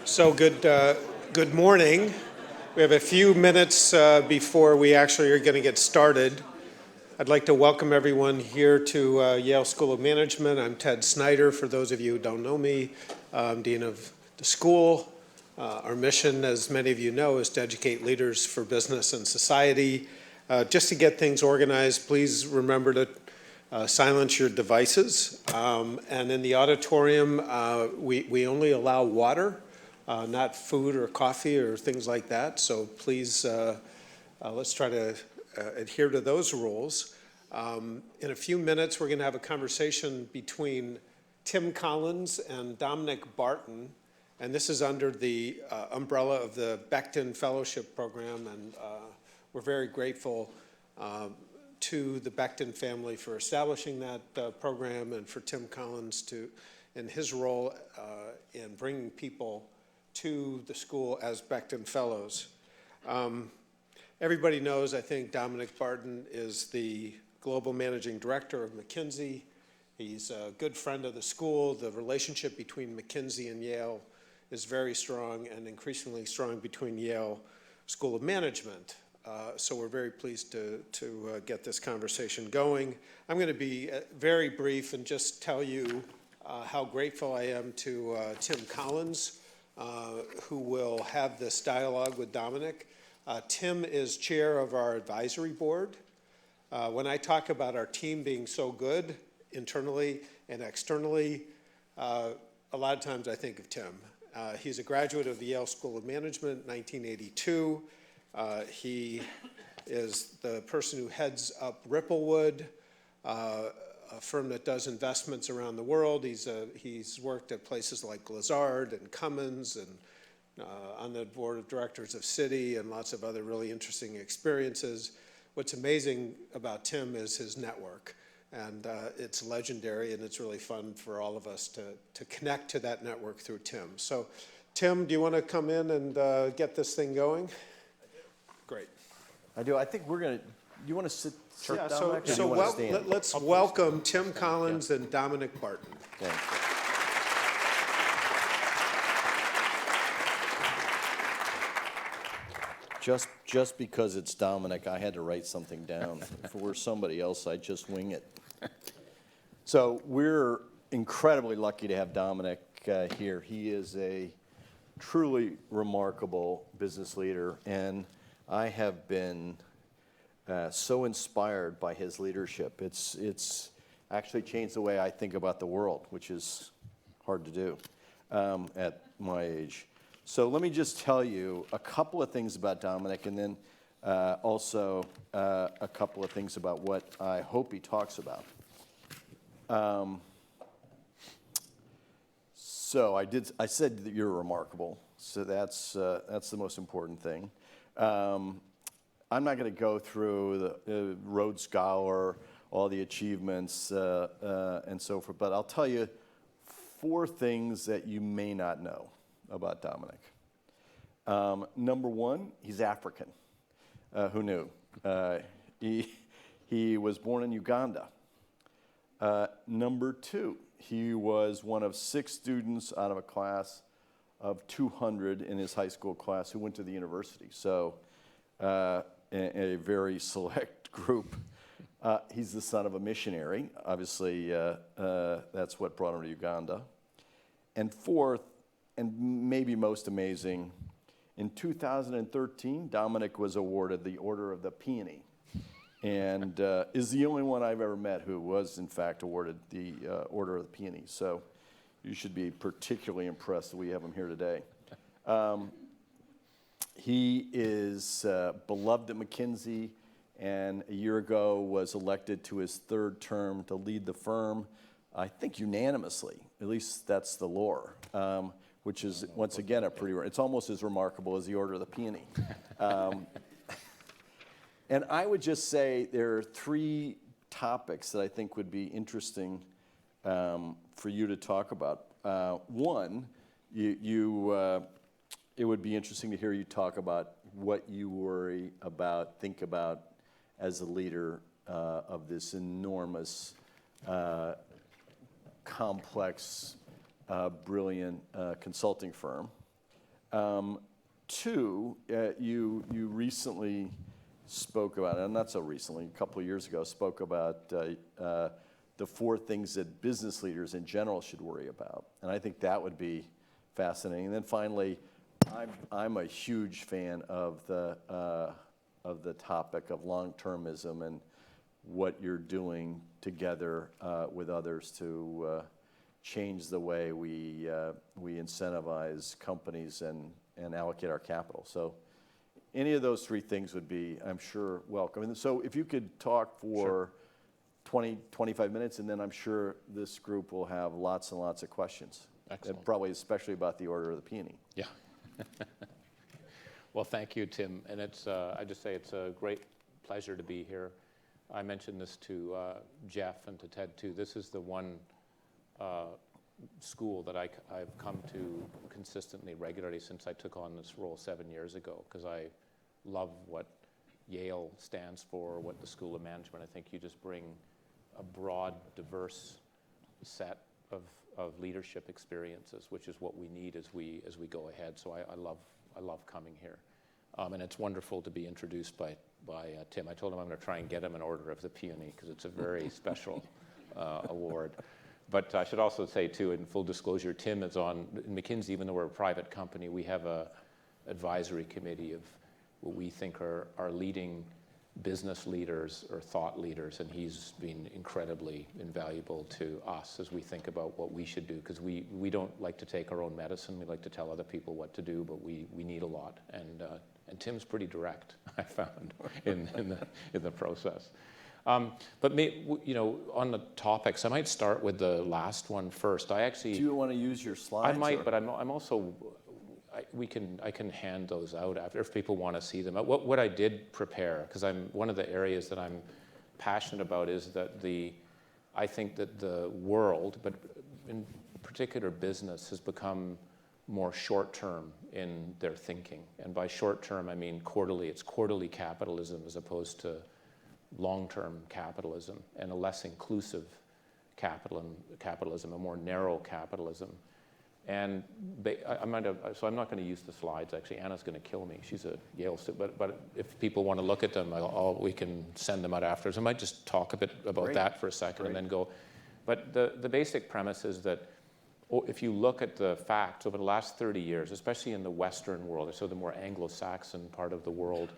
So good morning. We have a few minutes before we actually are going to get started. I'd like to welcome everyone here to Yale School of Management. I'm Ted Snyder. For those of you who don't know me, I'm Dean of the school. Our mission, as many of you know, is to educate leaders for business and society. Just to get things organized, please remember to silence your devices. And in the auditorium, we only allow water, not food or coffee or things like that. So please, let's try to adhere to those rules. In a few minutes, we're going to have a conversation between Tim Collins and Dominic Barton. And this is under the umbrella of the Becton Fellowship Program. And we're very grateful to the Becton family for establishing that program, and for Tim Collins in his role in bringing people to the school as Becton Fellows. Everybody knows, I think, Dominic Barton is the Global Managing Director of McKinsey. He's a good friend of the school. The relationship between McKinsey and Yale is very strong, and increasingly strong between Yale School of Management. So we're very pleased to get this conversation going. I'm going to be very brief and just tell you how grateful I am to Tim Collins, who will have this dialogue with Dominic. Tim is chair of our advisory board. When I talk about our team being so good internally and externally, a lot of times I think of Tim. He's a graduate of the Yale School of Management, 1982. He is the person who heads up Ripplewood, a firm that does investments around the world. He's worked at places like Lazard and Cummins, and on the board of directors of Citi, and lots of other really interesting experiences. What's amazing about Tim is his network, and it's legendary, and it's really fun for all of us to connect to that network through Tim. So, Tim, do you want to come in and get this thing going? Great. I do. I think we're going to, you want to sit Yeah, down, let's welcome Tim Collins and Dominic Barton. Okay. Just because it's Dominic, I had to write something down. If it were somebody else, I'd just wing it. So we're incredibly lucky to have Dominic here. He is a truly remarkable business leader, and I have been so inspired by his leadership. It's actually changed the way I think about the world, which is hard to do at my age. So let me just tell you a couple of things about Dominic, and then also a couple of things about what I hope he talks about. So I said that you're remarkable. So that's the most important thing. I'm not going to go through the Rhodes Scholar, all the achievements, and so forth, but I'll tell you 4 things that you may not know about Dominic. Number 1, he's African. Who knew? He was born in Uganda. Number 2, he was one of 6 students out of a class of 200 in his high school class who went to the university. So a very select group. He's the son of a missionary. Obviously, that's what brought him to Uganda. And 4th, and maybe most amazing, in 2013, Dominic was awarded the Order of the Peony, and is the only one I've ever met who was, in fact, awarded the Order of the Peony. So you should be particularly impressed that we have him here today. He is beloved at McKinsey, and a year ago was elected to his 3rd term to lead the firm, I think unanimously. At least that's the lore, which is, once again, it's almost as remarkable as the Order of the Peony. And I would just say there are 3 topics that I think would be interesting for you to talk about. One, it would be interesting to hear you talk about what you worry about, think about as a leader of this enormous, complex, brilliant consulting firm. Two, you recently spoke about, and not so recently, a couple of years ago, spoke about the 4 things that business leaders in general should worry about. And I think that would be fascinating. And then finally, I'm a huge fan of the topic of long-termism and what you're doing together with others to change the way we incentivize companies and allocate our capital. So any of those 3 things would be, I'm sure, welcome. And so if you could talk for Sure. 20, 25 minutes, and then I'm sure this group will have lots and lots of questions. Excellent. Probably especially about the Order of the Peony. Yeah. Well, thank you, Tim. And it's, I just say it's a great pleasure to be here. I mentioned this to Jeff and to Ted too. This is the one school that I've come to consistently, regularly since I took on this role 7 years ago, because I love what Yale stands for, what the School of Management. I think you just bring a broad, diverse set of leadership experiences, which is what we need as we go ahead. So I love coming here, and it's wonderful to be introduced by Tim. I told him I'm going to try and get him an Order of the Peony because it's a very special award. But I should also say too, in full disclosure, Tim is on McKinsey. Even though we're a private company, we have a advisory committee of what we think are leading business leaders or thought leaders, and he's been incredibly invaluable to us as we think about what we should do, because we don't like to take our own medicine. We like to tell other people what to do, but we need a lot, and Tim's pretty direct, I found, in the process. But on the topics, I might start with the last one first. I actually Do you want to use your slides? I might, but I'm also. I can hand those out after if people want to see them. What I did prepare, because one of the areas that I'm passionate about is that I think that the world, but in particular business, has become more short-term in their thinking. And by short-term, I mean quarterly. It's quarterly capitalism as opposed to long-term capitalism, and a less inclusive capitalism, a more narrow capitalism. And I'm not going to use the slides, actually. Anna's going to kill me. She's a Yale student. But if people want to look at them, we can send them out afterwards. I might just talk a bit about that for a second and then go. But the basic premise is that if you look at the facts over the last 30 years, especially in the Western world, so the more Anglo-Saxon part of the world,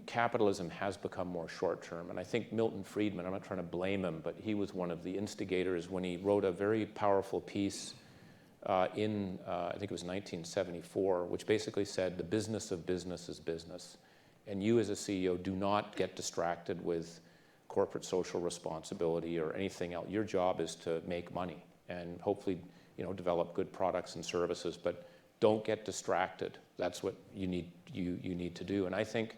capitalism has become more short-term. And I think Milton Friedman, I'm not trying to blame him, but he was one of the instigators when he wrote a very powerful piece I think it was 1974, which basically said the business of business is business. And you as a CEO do not get distracted with corporate social responsibility or anything else. Your job is to make money and hopefully develop good products and services, but don't get distracted. That's what you need to do. And I think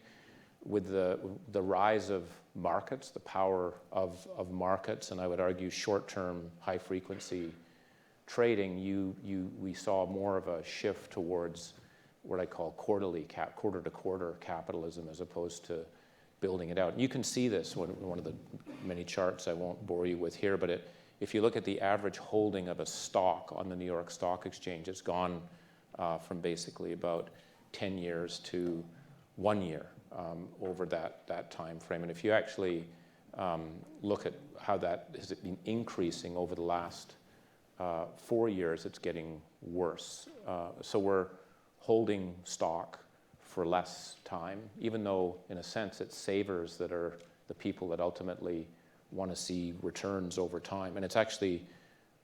with the rise of markets, the power of markets, and I would argue short-term, high-frequency trading, we saw more of a shift towards what I call quarter-to-quarter capitalism as opposed to building it out. And you can see this in one of the many charts I won't bore you with here, but if you look at the average holding of a stock on the New York Stock Exchange, it's gone from basically about 10 years to 1 year over that time frame. And if you actually look at how that has been increasing over the last 4 years, it's getting worse. So we're holding stock for less time, even though in a sense it's savers that are the people that ultimately want to see returns over time. And it's actually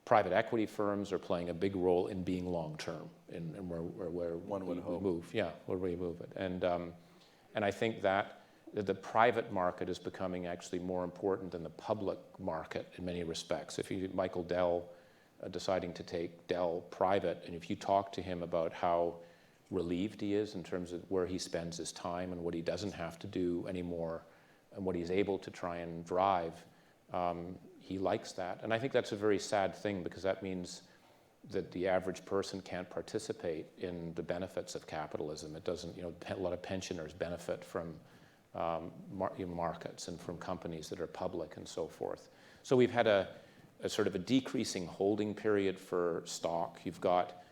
private equity firms are playing a big role in being long-term and where One would hope. move. Yeah, where we move it. And I think that the private market is becoming actually more important than the public market in many respects. Michael Dell deciding to take Dell private, and if you talk to him about how relieved he is in terms of where he spends his time and what he doesn't have to do anymore and what he's able to try and drive, he likes that. And I think that's a very sad thing, because that means that the average person can't participate in the benefits of capitalism. It doesn't, a lot of pensioners benefit from markets and from companies that are public and so forth. So we've had a sort of a decreasing holding period for stock. You've got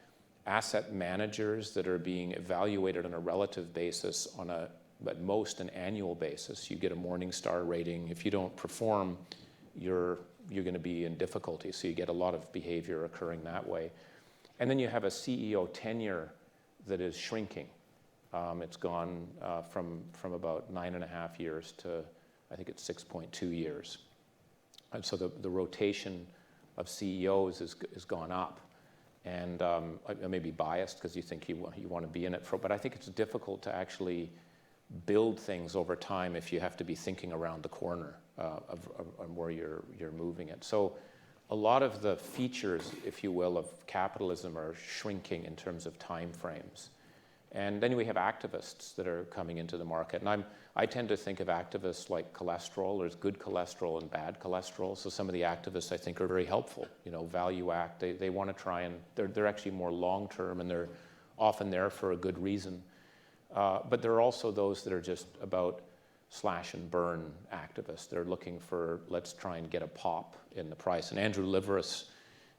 asset managers that are being evaluated on a relative basis on at most an annual basis. You get a Morningstar rating. If you don't perform, you're going to be in difficulty. So you get a lot of behavior occurring that way. And then you have a CEO tenure that is shrinking. It's gone from about 9.5 years to, I think it's 6.2 years. And so the rotation of CEOs has gone up. And I may be biased because you think you want to be in it but I think it's difficult to actually build things over time if you have to be thinking around the corner of where you're moving it. So a lot of the features, if you will, of capitalism are shrinking in terms of time frames. And then we have activists that are coming into the market. And I tend to think of activists like cholesterol. There's good cholesterol and bad cholesterol. So some of the activists I think are very helpful. Value act. They want to try and they're actually more long-term, and they're often there for a good reason. But there are also those that are just about slash and burn activists. They're looking for, let's try and get a pop in the price. And Andrew Liveris,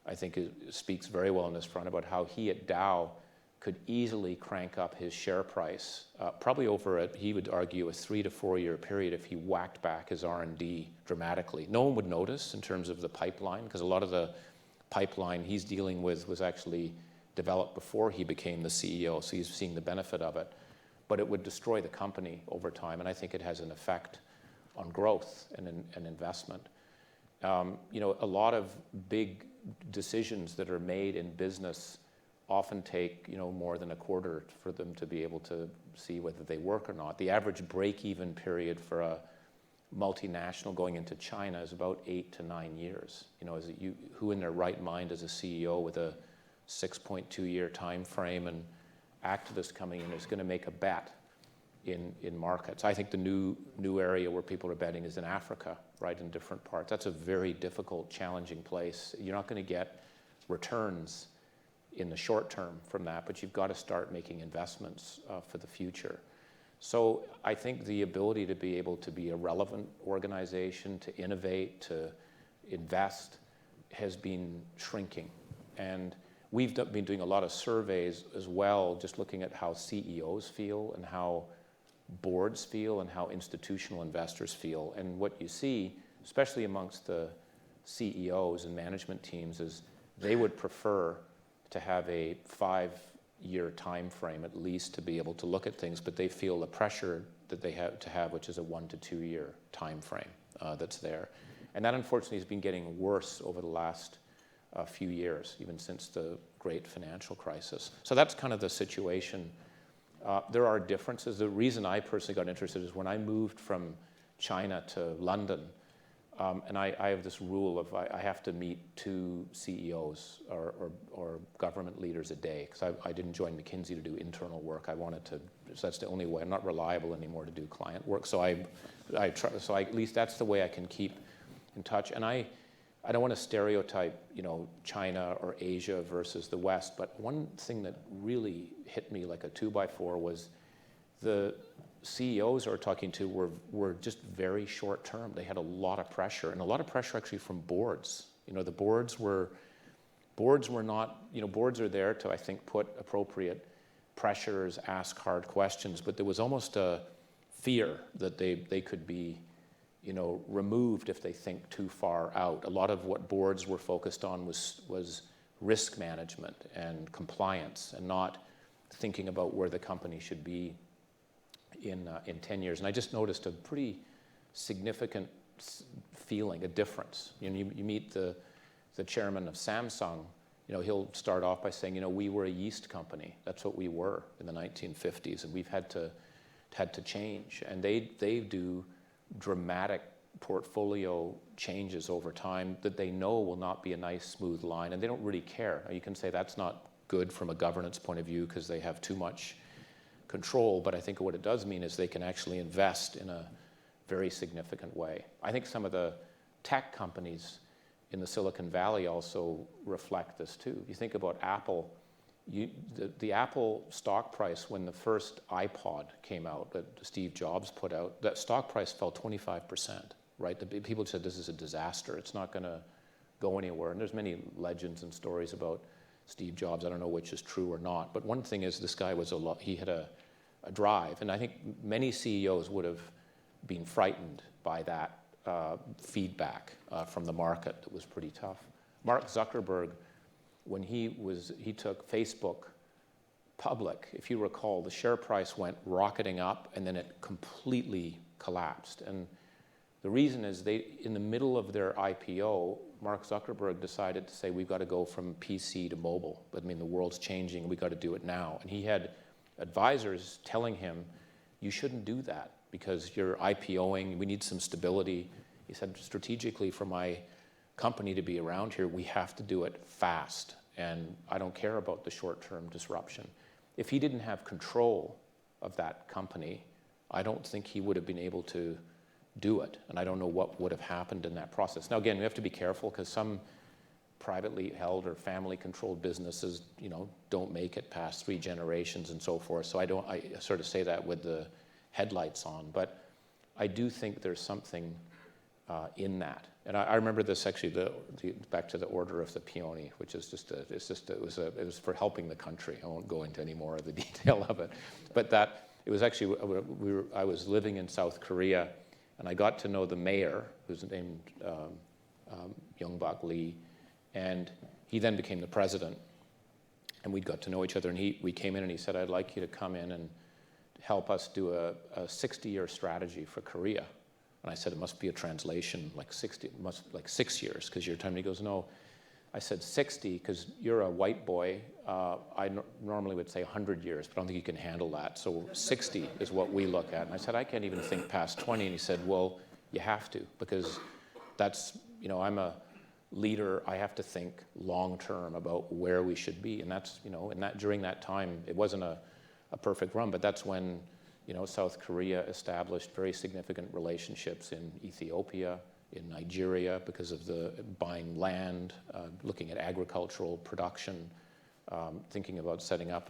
I think, speaks very well on this front about how he at Dow could easily crank up his share price, probably over he would argue, a 3 to 4 year period if he whacked back his R&D dramatically. No one would notice in terms of the pipeline, because a lot of the pipeline he's dealing with was actually developed before he became the CEO, so he's seeing the benefit of it. But it would destroy the company over time, and I think it has an effect on growth and investment. A lot of big decisions that are made in business often take more than a quarter for them to be able to see whether they work or not. The average break-even period for a multinational going into China is about 8 to 9 years. Who in their right mind is a CEO with a 6.2 year time frame and activists coming in is going to make a bet in markets? I think the new area where people are betting is in Africa, right, in different parts. That's a very difficult, challenging place. You're not going to get returns in the short term from that, but you've got to start making investments for the future. So I think the ability to be able to be a relevant organization, to innovate, to invest, has been shrinking. And we've been doing a lot of surveys as well, just looking at how CEOs feel and how boards feel and how institutional investors feel. And what you see, especially amongst the CEOs and management teams, is they would prefer to have a 5-year time frame at least to be able to look at things, but they feel the pressure that they have to have, which is a 1 to 2 year time frame that's there. And that unfortunately has been getting worse over the last few years, even since the great financial crisis. So that's kind of the situation. There are differences. The reason I personally got interested is when I moved from China to London, and I have this rule of I have to meet 2 CEOs or government leaders a day, because I didn't join McKinsey to do internal work. I wanted to, so that's the only way. I'm not reliable anymore to do client work. So I try, at least that's the way I can keep in touch. And I don't want to stereotype, China or Asia versus the West, but one thing that really hit me like a 2x4 was the CEOs I was talking to were just very short term. They had a lot of pressure, and a lot of pressure actually from boards. The boards were not, boards are there to, I think, put appropriate pressures, ask hard questions, but there was almost a fear that they could be, removed if they think too far out. A lot of what boards were focused on was risk management and compliance, and not thinking about where the company should be in 10 years. And I just noticed a pretty significant feeling, a difference. You meet the chairman of Samsung, he'll start off by saying, we were a yeast company. That's what we were in the 1950s, and we've had to change. And they do dramatic portfolio changes over time that they know will not be a nice, smooth line, and they don't really care. Now, you can say that's not good from a governance point of view because they have too much control, but I think what it does mean is they can actually invest in a very significant way. I think some of the tech companies in the Silicon Valley also reflect this too. You think about Apple, the Apple stock price when the first iPod came out that Steve Jobs put out, that stock price fell 25%, right? The people said this is a disaster. It's not going to go anywhere. And there's many legends and stories about Steve Jobs. I don't know which is true or not. But one thing is, this guy was he had a drive, and I think many CEOs would have been frightened by that feedback from the market that was pretty tough. Mark Zuckerberg, when he took Facebook public, if you recall, the share price went rocketing up and then it completely collapsed. And the reason is in the middle of their IPO, Mark Zuckerberg decided to say, we've got to go from PC to mobile. But I mean, the world's changing, we've got to do it now. And he had advisors telling him, you shouldn't do that because you're IPOing, we need some stability. He said, strategically, for my company to be around here, we have to do it fast. And I don't care about the short-term disruption. If he didn't have control of that company, I don't think he would have been able to do it. And I don't know what would have happened in that process. Now, again, we have to be careful because some privately held or family-controlled businesses, don't make it past 3 generations and so forth. So I sort of say that with the headlights on. But I do think there's something in that. And I remember this actually, back to the Order of the Peony, which is it was for helping the country. I won't go into any more of the detail of it. But it was actually, I was living in South Korea, and I got to know the mayor, who's named Young-bak Lee, and he then became the president. And we got to know each other, and we came in and he said, I'd like you to come in and help us do a 60-year strategy for Korea. And I said, it must be a translation, like 6 years, because your time. And he goes, no. I said 60, because you're a white boy. I normally would say 100 years, but I don't think you can handle that. So 60 is what we look at. And I said, I can't even think past 20. And he said, well, you have to, because that's, I'm a leader. I have to think long-term about where we should be. And that's, during that time, it wasn't a perfect run, but that's when South Korea established very significant relationships in Ethiopia, in Nigeria, because of the buying land, looking at agricultural production, thinking about setting up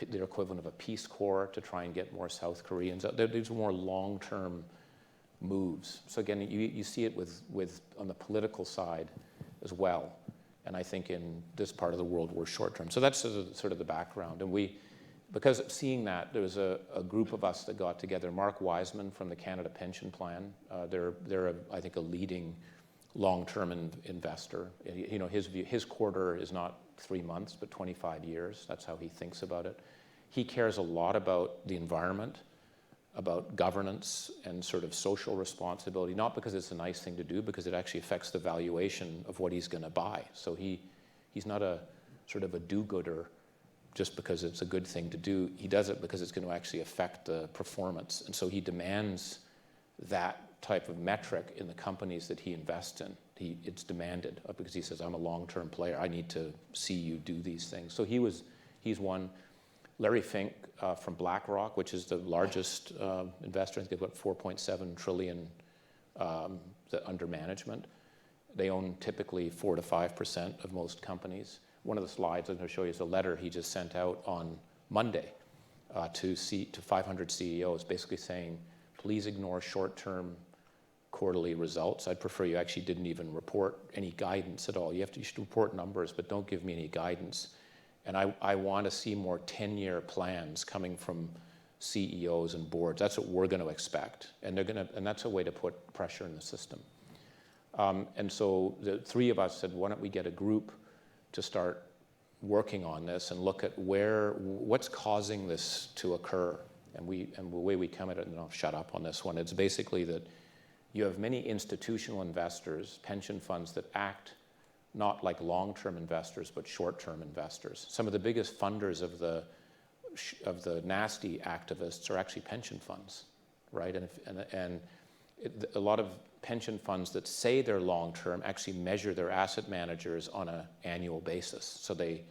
their equivalent of a Peace Corps to try and get more South Koreans. These were more long-term moves. So again, you see it with on the political side as well. And I think in this part of the world, we're short-term. So that's sort of the background. And because of seeing that, there was a group of us that got together. Mark Wiseman from the Canada Pension Plan. They're I think, a leading long-term investor. His quarter is not 3 months, but 25 years. That's how he thinks about it. He cares a lot about the environment, about governance and sort of social responsibility, not because it's a nice thing to do, because it actually affects the valuation of what he's going to buy. So he's not a sort of a do-gooder just because it's a good thing to do. He does it because it's going to actually affect the performance. And so he demands that type of metric in the companies that he invests in. It's demanded because he says, I'm a long-term player. I need to see you do these things. So he's one. Larry Fink from BlackRock, which is the largest investor. I think they've got $4.7 trillion under management. They own typically 4 to 5% of most companies. One of the slides I'm going to show you is a letter he just sent out on Monday to 500 CEOs, basically saying, please ignore short-term quarterly results. I'd prefer you actually didn't even report any guidance at all. You should report numbers, but don't give me any guidance. And I want to see more 10-year plans coming from CEOs and boards. That's what we're going to expect, and that's a way to put pressure in the system. And so the 3 of us said, why don't we get a group to start working on this and look at what's causing this to occur. And the way we come at it, and I'll shut up on this one, it's basically that you have many institutional investors, pension funds, that act not like long-term investors, but short-term investors. Some of the biggest funders of the nasty activists are actually pension funds, right? And a lot of pension funds that say they're long-term actually measure their asset managers on an annual basis. So they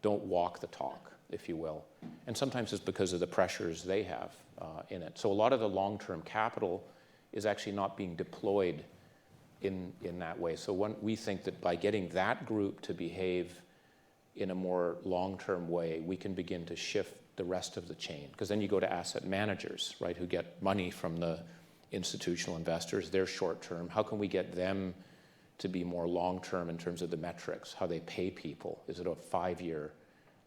don't walk the talk, if you will. And sometimes it's because of the pressures they have in it. So a lot of the long-term capital is actually not being deployed in that way. So we think that by getting that group to behave in a more long-term way, we can begin to shift the rest of the chain. Because then you go to asset managers, right, who get money from the institutional investors. They're short-term. How can we get them to be more long-term in terms of the metrics, how they pay people? Is it a 5-year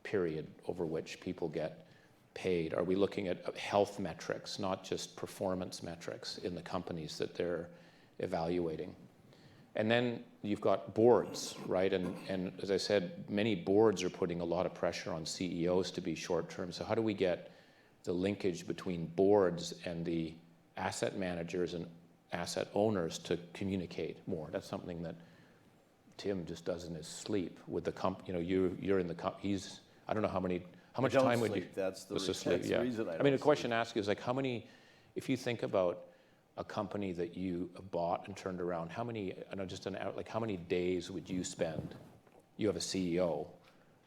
period over which people get paid? Are we looking at health metrics, not just performance metrics in the companies that they're evaluating? And then you've got boards, right? And as I said, many boards are putting a lot of pressure on CEOs to be short-term. So how do we get the linkage between boards and the asset managers and asset owners to communicate more? That's something that Tim just does in his sleep with the you're in the he's, I don't know how much time would you? That's the sleep, yeah. reason I mean, the question I ask you is like, how many, if you think about a company that you bought and turned around, how many, I know just how many days would you spend? You have a CEO,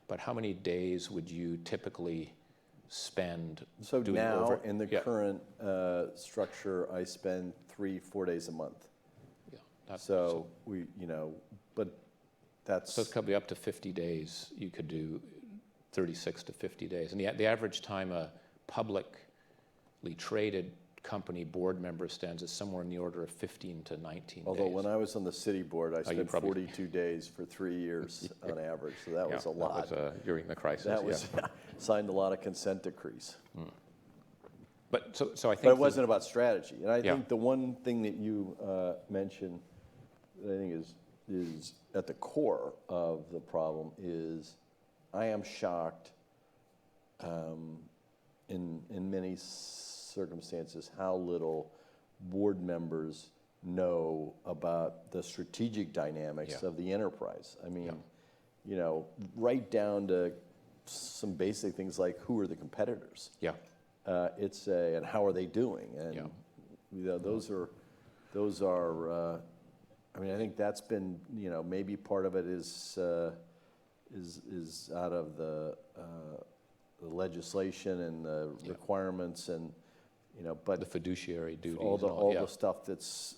but how many days would you typically spend So doing now, in the Yeah. current structure, I spend 3-4 days a month. Yeah, So we, but that's. So it's probably up to 50 days. You could do 36 to 50 days. And the average time a publicly traded company board member stands is somewhere in the order of 15 to 19 Although days. when I was on the city board, I you spent probably- 42 days for 3 years on average, so that was a lot. That was during the crisis. That was, signed a lot of consent decrees. But so I think. But it wasn't about strategy. And I Yeah. think the one thing that you mentioned that I think is at the core of the problem is I am shocked in many circumstances how little board members know about the strategic dynamics Yeah. of the enterprise. I mean, right down to some basic things like who are the competitors. Yeah. And how are they doing? And Yeah. those are. I mean, I think that's been maybe part of it is out of the legislation and the requirements and but The fiduciary duties. all the and all, the stuff that's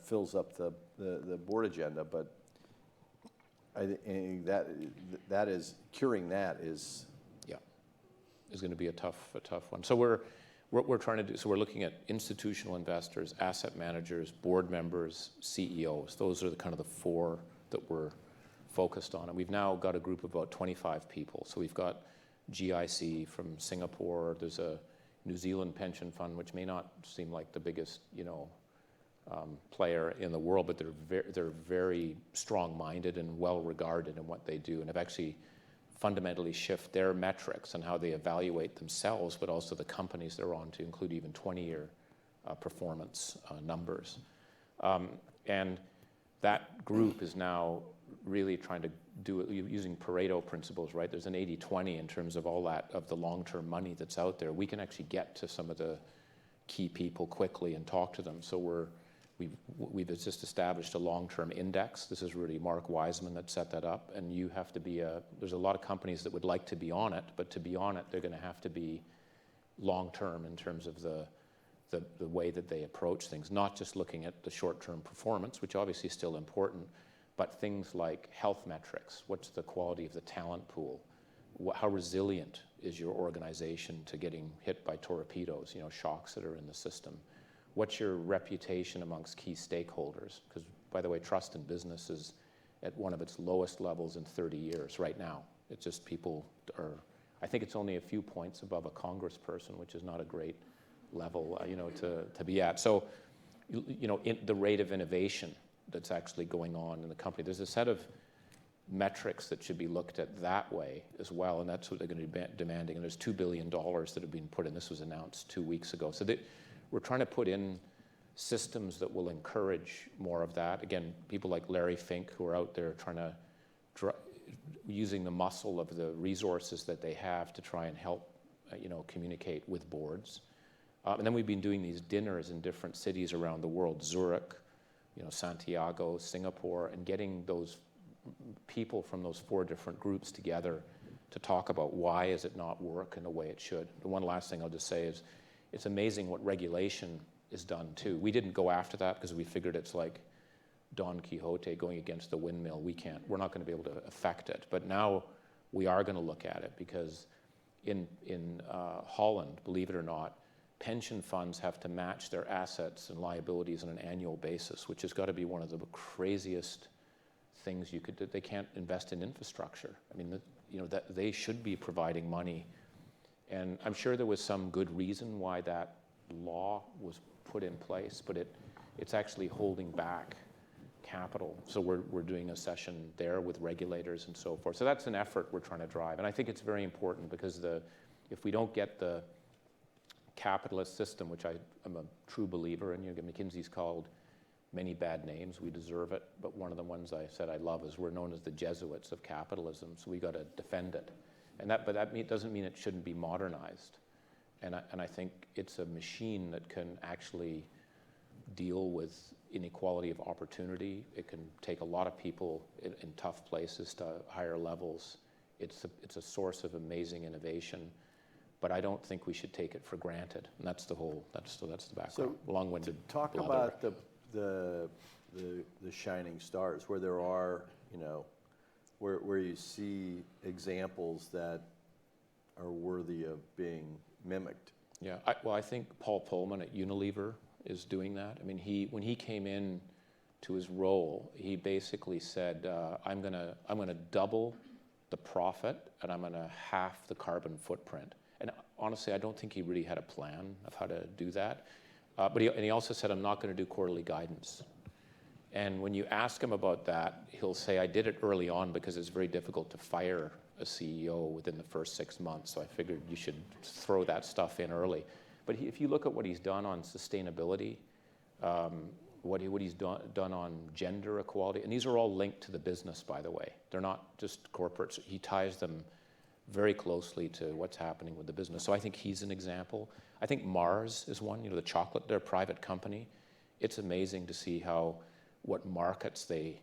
fills up the board agenda. But I think that is curing that is. Is going to be a tough one. So we're trying to do. So we're looking at institutional investors, asset managers, board members, CEOs. Those are the kind of the 4 that we're focused on. And we've now got a group of about 25 people. So we've got GIC from Singapore. There's a New Zealand pension fund, which may not seem like the biggest, player in the world, but they're very strong-minded and well-regarded in what they do, and have actually fundamentally shift their metrics and how they evaluate themselves, but also the companies they're on, to include even 20-year performance numbers. And that group is now really trying to do it using Pareto principles, right? There's an 80-20 in terms of all that, of the long-term money that's out there. We can actually get to some of the key people quickly and talk to them. So we've just established a long-term index. This is really Mark Wiseman that set that up, and you have to be there's a lot of companies that would like to be on it, but to be on it, they're going to have to be long-term in terms of the way that they approach things, not just looking at the short-term performance, which obviously is still important, but things like health metrics. What's the quality of the talent pool? How resilient is your organization to getting hit by torpedoes, shocks that are in the system? What's your reputation amongst key stakeholders? Because, by the way, trust in business is at one of its lowest levels in 30 years right now. It's just people I think it's only a few points above a congressperson, which is not a great level, to be at. So, in the rate of innovation that's actually going on in the company, there's a set of metrics that should be looked at that way as well, and that's what they're going to be demanding. And there's $2 billion that have been put in. This was announced 2 weeks ago. So we're trying to put in systems that will encourage more of that. Again, people like Larry Fink, who are out there trying to using the muscle of the resources that they have to try and help, communicate with boards. And then we've been doing these dinners in different cities around the world, Zurich, Santiago, Singapore, and getting those people from those 4 different groups together to talk about why is it not work in the way it should. The one last thing I'll just say is, it's amazing what regulation is done too. We didn't go after that because we figured it's like Don Quixote going against the windmill. We're not going to be able to affect it. But now we are going to look at it because in Holland, believe it or not, pension funds have to match their assets and liabilities on an annual basis, which has got to be one of the craziest things you could do. They can't invest in infrastructure. I mean, that they should be providing money. And I'm sure there was some good reason why that law was put in place, but it's actually holding back capital. So we're doing a session there with regulators and so forth. So that's an effort we're trying to drive. And I think it's very important because if we don't get the capitalist system, which I'm a true believer in, McKinsey's called many bad names, we deserve it, but one of the ones I said I love is we're known as the Jesuits of capitalism, so we got to defend it. But that doesn't mean it shouldn't be modernized. And I think it's a machine that can actually deal with inequality of opportunity. It can take a lot of people in tough places to higher levels. It's a source of amazing innovation, but I don't think we should take it for granted. And that's the background. So long-winded. Talk blather. about the shining stars, where there are, where you see examples that are worthy of being mimicked. Yeah, I think Paul Pullman at Unilever is doing that. I mean, when he came in to his role, he basically said, I'm gonna double the profit and I'm gonna half the carbon footprint. And honestly, I don't think he really had a plan of how to do that. But he also said, I'm not going to do quarterly guidance. And when you ask him about that, he'll say, I did it early on because it's very difficult to fire a CEO within the first 6 months. So I figured you should throw that stuff in early. But if you look at what he's done on sustainability, what he's done on gender equality, and these are all linked to the business, by the way. They're not just corporates. He ties them very closely to what's happening with the business. So I think he's an example. I think Mars is one, the chocolate, they're a private company. It's amazing to see what markets they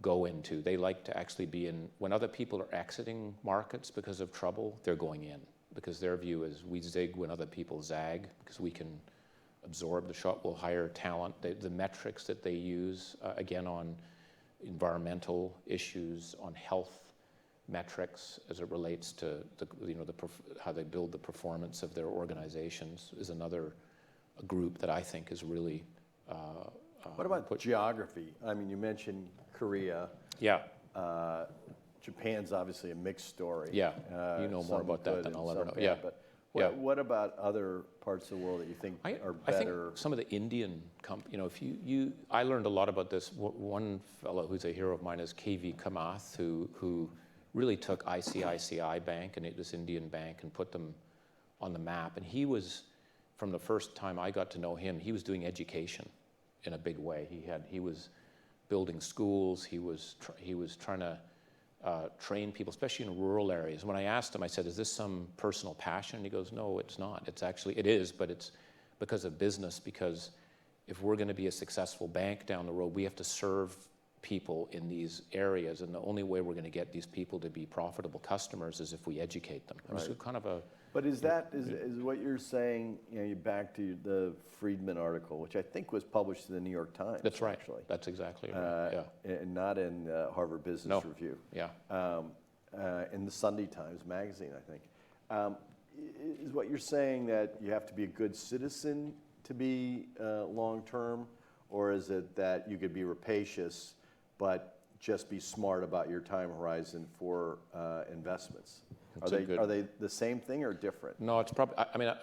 go into. They like to actually be in, when other people are exiting markets because of trouble, they're going in. Because their view is we zig when other people zag, because we can absorb the shock, we'll hire talent. The metrics that they use, again, on environmental issues, on health metrics as it relates to how they build the performance of their organizations is another group that I think is really. What about geography? I mean, you mentioned Korea. Yeah. Japan's obviously a mixed story. Yeah. You know more about that than I'll ever know. Bad, Yeah. But what about other parts of the world that you think are better? I think some of the Indian companies, I learned a lot about this. One fellow who's a hero of mine is KV Kamath, who really took ICICI Bank and this Indian bank and put them on the map. And he was, from the first time I got to know him, he was doing education in a big way. He was building schools. He was trying to train people, especially in rural areas. When I asked him, I said, is this some personal passion? And he goes, no, it's not. It is, but it's because of business, because if we're going to be a successful bank down the road, we have to serve people in these areas, and the only way we're going to get these people to be profitable customers is if we educate them. Right. So kind of a. But is what you're saying? You back to the Friedman article, which I think was published in the New York Times. That's right. Actually, that's exactly right. Yeah. And not in Harvard Business Review. Yeah. In the Sunday Times magazine, I think. Is what you're saying that you have to be a good citizen to be long term, or is it that you could be rapacious, but just be smart about your time horizon for investments? Are they the same thing or different? No, it's probably,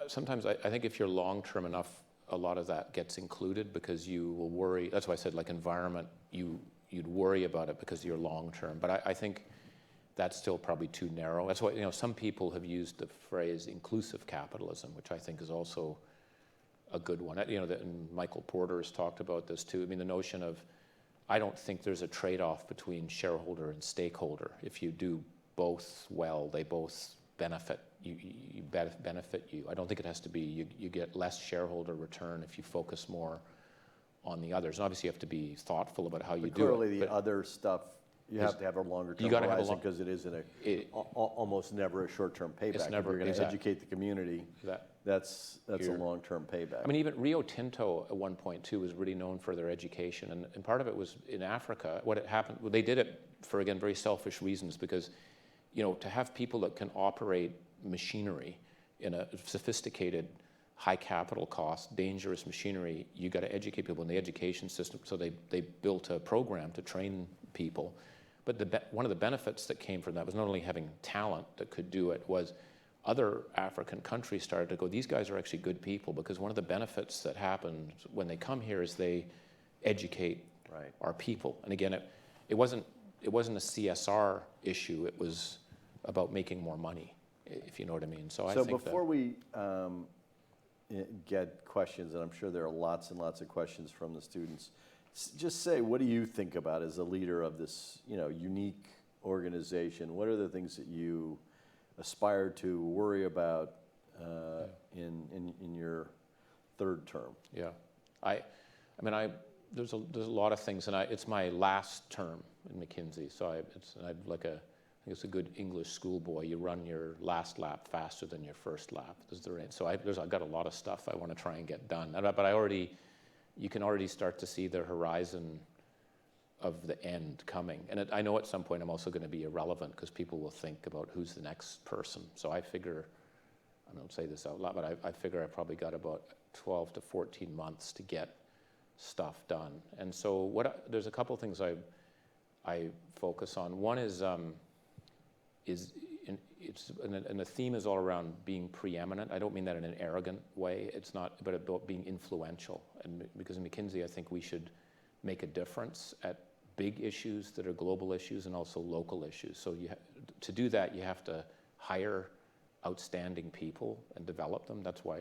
sometimes I think if you're long-term enough, a lot of that gets included because you will worry. That's why I said like environment, you'd worry about it because you're long-term. But I think that's still probably too narrow. That's why, some people have used the phrase inclusive capitalism, which I think is also a good one. And Michael Porter has talked about this too. I mean, the notion of, I don't think there's a trade-off between shareholder and stakeholder. If you do both well, they both benefit you. I don't think it has to be you get less shareholder return if you focus more on the others. And obviously, you have to be thoughtful about how you do it. Clearly, the other stuff, you have to have a longer-term horizon because it isn't almost never a short-term payback. It's never, if you're going to educate the community, that's a long-term payback. I mean, even Rio Tinto at one point too was really known for their education, and part of it was in Africa. What had happened, they did it for, again, very selfish reasons, because to have people that can operate machinery in a sophisticated high capital costs, dangerous machinery. You got to educate people in the education system. So they built a program to train people. But one of the benefits that came from that was not only having talent that could do it, was other African countries started to go, these guys are actually good people, because one of the benefits that happens when they come here is they educate our people. And again, it wasn't a CSR issue. It was about making more money, if you know what I mean. So I think before we get questions, and I'm sure there are lots and lots of questions from the students, just say, what do you think about as a leader of this, unique organization? What are the things that you aspire to worry about in your third term? Yeah, there's a lot of things, and it's my last term in McKinsey, so I think it's a good English schoolboy. You run your last lap faster than your first lap. So I've got a lot of stuff I want to try and get done, but you can already start to see the horizon of the end coming. And I know at some point I'm also going to be irrelevant, because people will think about who's the next person. So I figure, I don't say this out loud, but I figure I probably got about 12 to 14 months to get stuff done. And so there's a couple things I focus on. One is and the theme is all around being preeminent. I don't mean that in an arrogant way. It's not, but about being influential. And because in McKinsey, I think we should make a difference at big issues that are global issues and also local issues. So to do that, you have to hire outstanding people and develop them. That's why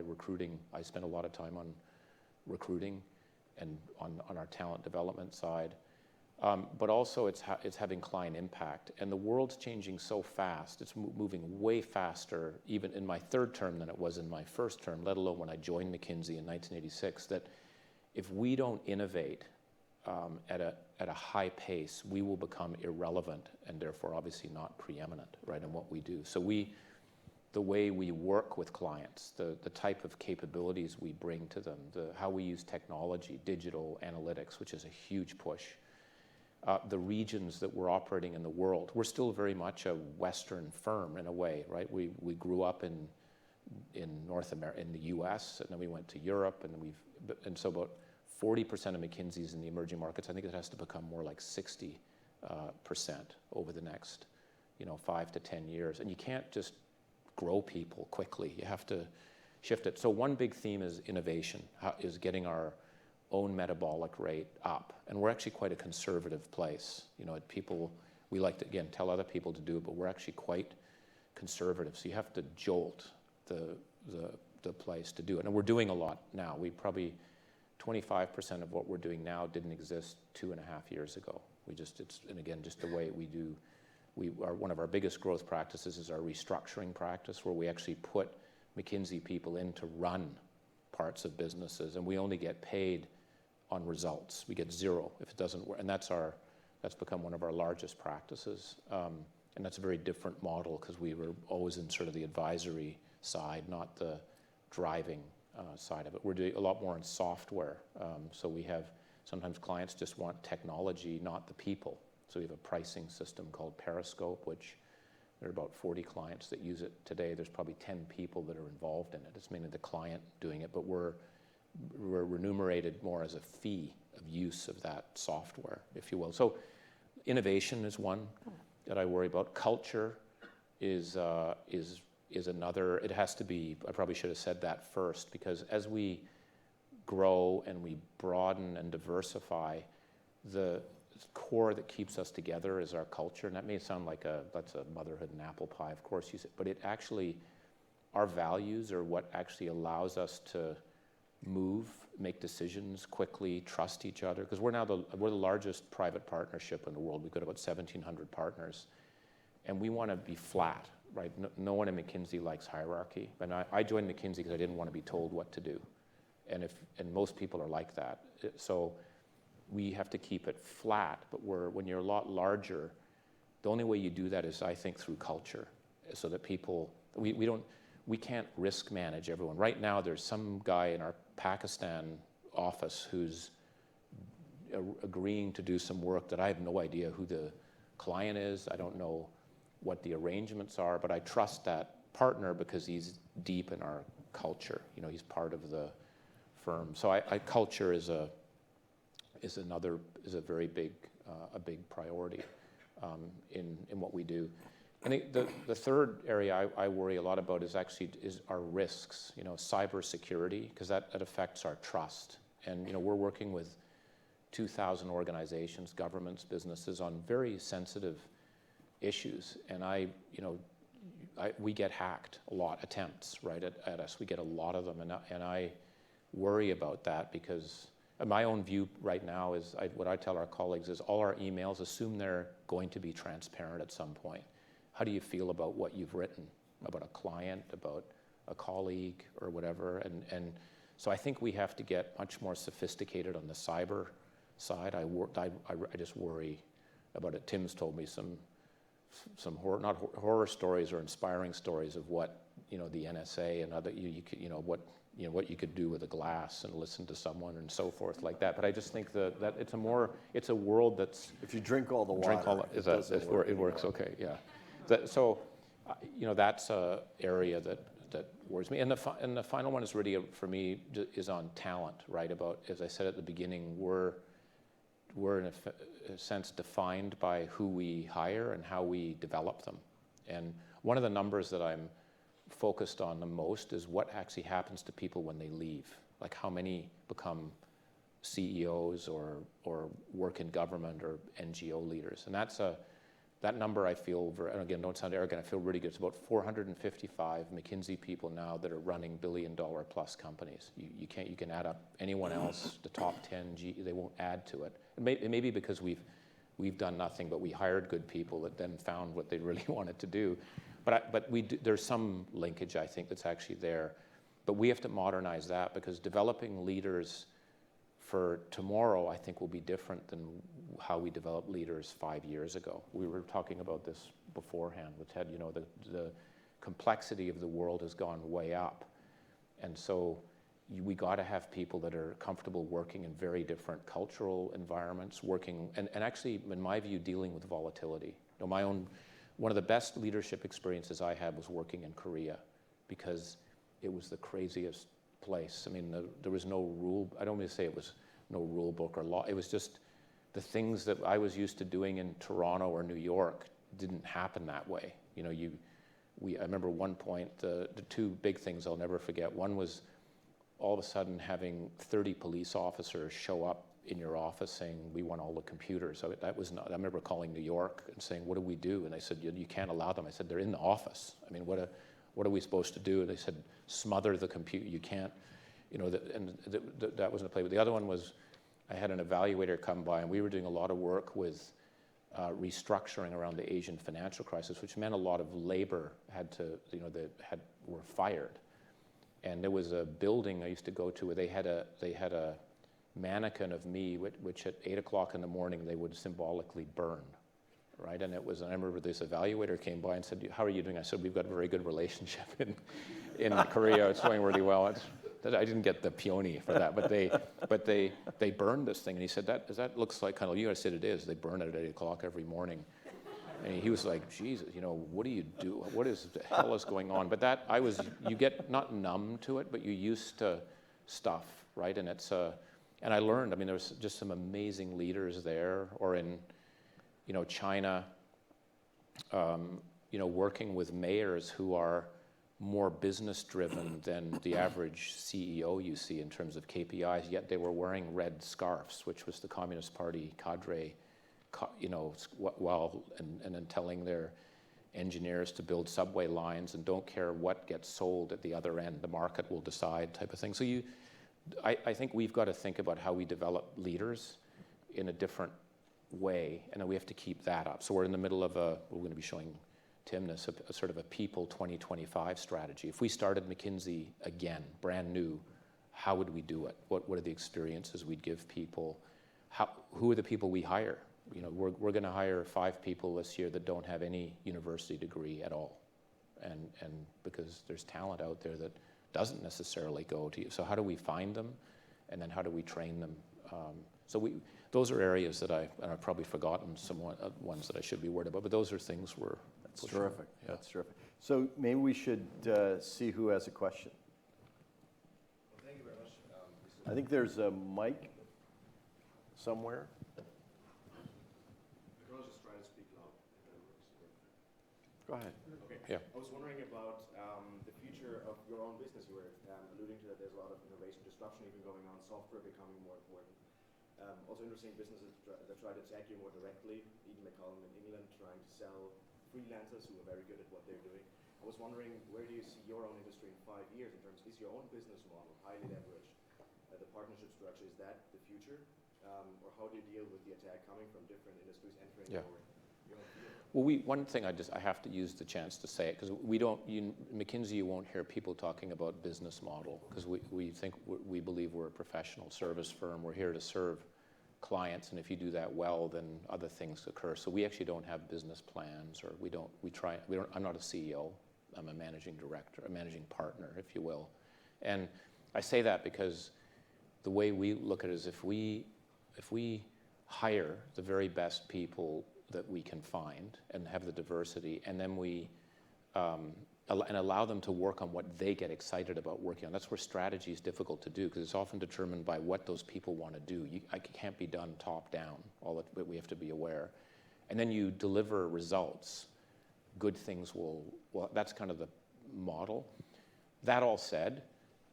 I spend a lot of time on recruiting and on our talent development side. But also it's having client impact. And the world's changing so fast. It's moving way faster, even in my third term, than it was in my first term, let alone when I joined McKinsey in 1986, that if we don't innovate at a high pace, we will become irrelevant and therefore obviously not preeminent, right, in what we do. So the way we work with clients, the type of capabilities we bring to them, how we use technology, digital analytics, which is a huge push, the regions that we're operating in the world. We're still very much a Western firm in a way, right? We grew up in North America, in the U.S., and then we went to Europe, and so about 40% of McKinsey's in the emerging markets. I think it has to become more like 60% over the next, 5 to 10 years. And you can't just grow people quickly. You have to shift it. So one big theme is innovation, is getting our own metabolic rate up. And we're actually quite a conservative place. We like to, again, tell other people to do it, but we're actually quite conservative. So you have to jolt the place to do it. And we're doing a lot now. We probably 25% of what we're doing now didn't exist 2.5 years ago. And again, just the way we do. One of our biggest growth practices is our restructuring practice, where we actually put McKinsey people in to run parts of businesses, and we only get paid on results. We get zero if it doesn't work, and that's become one of our largest practices. And that's a very different model, because we were always in sort of the advisory side, not the driving side of it. We're doing a lot more in software. So we have, sometimes clients just want technology, not the people. So we have a pricing system called Periscope, which there are about 40 clients that use it today. There's probably 10 people that are involved in it. It's mainly the client doing it, but we're remunerated more as a fee of use of that software, if you will. So innovation is one that I worry about. Culture is another. It has to be, I probably should have said that first, because as we grow and we broaden and diversify, the core that keeps us together is our culture. And that may sound like that's a motherhood and apple pie, of course, but it actually, our values are what actually allows us to move, make decisions quickly, trust each other. Because we're the largest private partnership in the world. We've got about 1,700 partners. And we want to be flat, right? No one in McKinsey likes hierarchy. And I joined McKinsey because I didn't want to be told what to do. And most people are like that. So we have to keep it flat, but when you're a lot larger, the only way you do that is, I think, through culture, so that people, we can't risk manage everyone. Right now, there's some guy in our Pakistan office who's agreeing to do some work that I have no idea who the client is. I don't know what the arrangements are, but I trust that partner because he's deep in our culture. You know, he's part of the firm. So culture is a very big priority in what we do. I think the third area I worry a lot about is our risks. You know, cybersecurity, because that affects our trust. And you know, we're working with 2,000 organizations, governments, businesses on very sensitive issues, and we get hacked a lot, attempts right at us. We get a lot of them, and I worry about that, because my own view right now is what I tell our colleagues is all our emails, assume they're going to be transparent at some point. How do you feel about what you've written about a client, about a colleague, or whatever? And so I think we have to get much more sophisticated on the cyber side. I just worry about it. Tim's told me some not horror stories or inspiring stories of what, you know, the NSA and other what you could do with a glass and listen to someone and so forth like that. But I just think that it's a world that's, If you drink all the water, it works okay. Yeah. So you know, that's a area that worries me. And the final one is really, for me, is on talent, right? About, as I said at the beginning, we're in a sense defined by who we hire and how we develop them. And one of the numbers that I'm focused on the most is what actually happens to people when they leave. Like how many become CEOs or work in government or NGO leaders. And that number I feel, and again, don't sound arrogant, I feel really good. It's about 455 McKinsey people now that are running billion-dollar plus companies. You can add up anyone else, the top 10, they won't add to it. It may be because we've done nothing, but we hired good people that then found what they really wanted to do. But there's some linkage, I think, that's actually there. But we have to modernize that, because developing leaders for tomorrow, I think, will be different than how we developed leaders 5 years ago. We were talking about this beforehand with Ted. You know, the complexity of the world has gone way up. And so we got to have people that are comfortable working in very different cultural environments, and actually, in my view, dealing with volatility. You know, one of the best leadership experiences I had was working in Korea, because it was the craziest place. I mean, there was no rule. I don't mean to say it was no rule book or law. It was just the things that I was used to doing in Toronto or New York didn't happen that way. You know, I remember one point, the two big things I'll never forget. One was all of a sudden having 30 police officers show up in your office saying, we want all the computers. So that was not, I remember calling New York and saying, what do we do? And they said, you can't allow them. I said, they're in the office. I mean, what are we supposed to do? And they said, smother the computer. You can't, you know, that wasn't a play. But the other one was, I had an evaluator come by, and we were doing a lot of work with restructuring around the Asian financial crisis, which meant a lot of labor were fired. And there was a building I used to go to where they had a mannequin of me, which at 8 o'clock in the morning they would symbolically burn, right? And I remember this evaluator came by and said, how are you doing? I said, we've got a very good relationship in Korea. It's going really well. I didn't get the peony for that, but they burned this thing. And he said, that looks like kind of you. I said, it is. They burn it at 8 o'clock every morning. And he was like, Jesus, you know, what do you do? What is the hell is going on? But you get not numb to it, but you're used to stuff, right? And and I learned, I mean, there was just some amazing leaders there, or in, you know, China, you know, working with mayors who are more business driven than the average CEO you see in terms of KPIs, yet they were wearing red scarves, which was the Communist Party cadre, you know, and then telling their engineers to build subway lines and don't care what gets sold at the other end, the market will decide type of thing. So I think we've got to think about how we develop leaders in a different way, and then we have to keep that up. So we're in the middle of we're going to be showing Tim this, a sort of a People 2025 strategy. If we started McKinsey again, brand new, how would we do it? What are the experiences we'd give people? Who are the people we hire? You know, we're going to hire 5 people this year that don't have any university degree at all, and because there's talent out there that doesn't necessarily go to you. So how do we find them, and then how do we train them? Those are areas that I've probably forgotten some ones that I should be worried about, but those are things That's terrific. Yeah. That's terrific. So maybe we should see who has a question. I think there's a mic somewhere. I can always just try to speak loud if that works. Go ahead. Okay. Yeah. I was wondering about the future of your own business. You were alluding to that there's a lot of innovation, disruption even going on, software becoming more important. Also interesting businesses that try to attack you more directly. Eden McCollum in England trying to sell freelancers who are very good at what they're doing. I was wondering, where do you see your own industry in 5 years in terms, is your own business model highly leveraged? The partnership structure, is that the future? Or how do you deal with the attack coming from different industries entering your own field? Well, one thing I have to use the chance to say it, because McKinsey, you won't hear people talking about business model, because we believe we're a professional service firm. We're here to serve clients, and if you do that well, then other things occur. So we actually don't have business plans, or I'm not a CEO. I'm a managing director, a managing partner, if you will. And I say that because the way we look at it is if we hire the very best people that we can find and have the diversity, and then we allow them to work on what they get excited about working on. That's where strategy is difficult to do, because it's often determined by what those people want to do. It can't be done top down, but we have to be aware. And then you deliver results. Good things that's kind of the model. That all said,